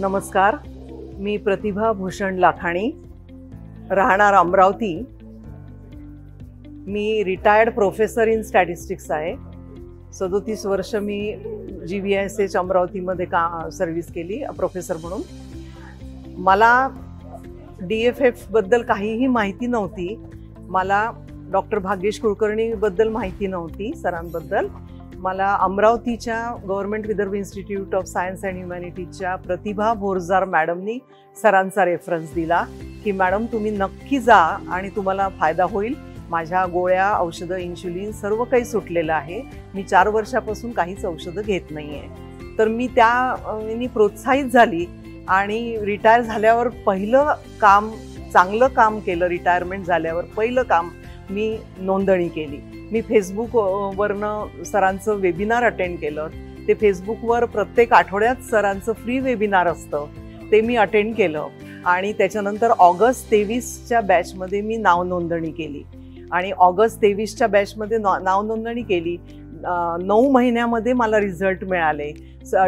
नमस्कार, मी प्रतिभा भूषण लाखाणी, राहणार अमरावती. मी retired professor in statistics आहे. 37 वर्ष मी GVISH अमरावतीमध्ये सर्व्हिस केली प्रोफेसर म्हणून. मला DFF बद्दल काहीही माहिती नव्हती. मला डॉक्टर भाग्येश कुलकर्णी बद्दल माहिती नव्हती, सरांबद्दल. मला अमरावतीच्या government Vidarbha institute of science and ह्युमॅनिटीजच्या प्रतिभा बोरजार मॅडमनी सरांचा रेफरन्स दिला की मॅडम तुम्ही नक्की जा आणि तुम्हाला फायदा होईल. माझ्या गोळ्या, औषधं, इन्शुलिन सर्व काही सुटलेलं आहे. मी 4 वर्षापासून काहीच औषधं घेत नाही आहे. तर मी त्यानी प्रोत्साहित झाली आणि रिटायर झाल्यावर पहिलं काम, चांगलं काम केलं. रिटायरमेंट झाल्यावर पहिलं काम मी नोंदणी केली. मी फेसबुकवरनं सरांचं वेबिनार अटेंड केलं. ते फेसबुकवर प्रत्येक आठवड्यात सरांचं फ्री वेबिनार असतं, ते मी अटेंड केलं. आणि त्याच्यानंतर ऑगस्ट 23च्या बॅचमध्ये मी नाव नोंदणी केली आणि ऑगस्ट 23च्या बॅचमध्ये नाव नोंदणी केली. 9 महिन्यामध्ये मला रिझल्ट मिळाले.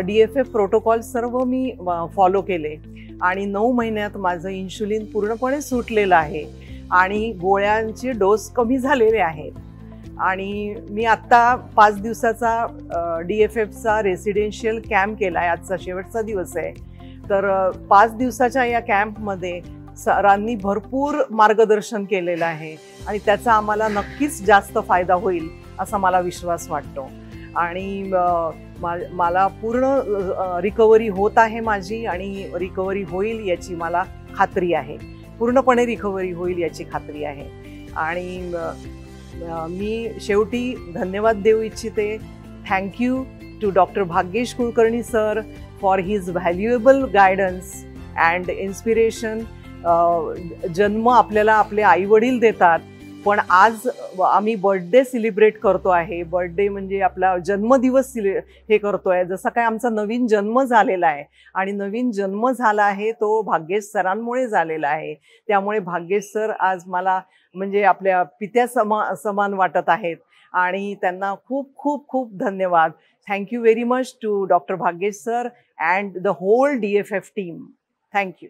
DFF प्रोटोकॉल सर्व मी फॉलो केले आणि 9 महिन्यात माझं इन्शुलिन पूर्णपणे सुटलेलं आहे आणि गोळ्यांचे डोस कमी झालेले आहेत. आणि मी आत्ता 5 दिवसाचा DFFचा रेसिडेन्शियल कॅम्प केला आहे. आजचा शेवटचा दिवस आहे. तर 5 दिवसाच्या या कॅम्पमध्ये सरांनी भरपूर मार्गदर्शन केलेलं आहे आणि त्याचा आम्हाला नक्कीच जास्त फायदा होईल असा मला विश्वास वाटतो. आणि मला पूर्ण रिकव्हरी होत आहे माझी आणि रिकव्हरी होईल याची मला खात्री आहे. पूर्णपणे रिकव्हरी होईल याची खात्री आहे. आणि मी शेवटी धन्यवाद देऊ इच्छिते. Thank you to doctor Bhagyesh Kulkarni sir for his valuable guidance and inspiration. जन्म आपल्याला आपले आईवडील देतात, पण आज आम्ही बर्थडे सेलिब्रेट करतो आहे. बर्थडे म्हणजे आपला जन्मदिवस हे करतो आहे. जसा काय आमचा नवीन जन्म झालेला आहे आणि नवीन जन्म झाला आहे तो भाग्येश सरांमुळे झालेला आहे. त्यामुळे भाग्येश सर आज मला म्हणजे आपल्या पित्या समान वाटत आहेत आणि त्यांना खूप खूप खूप धन्यवाद. Thank you very much to doctor Bhagyesh sir and the whole DFF team. Thank you.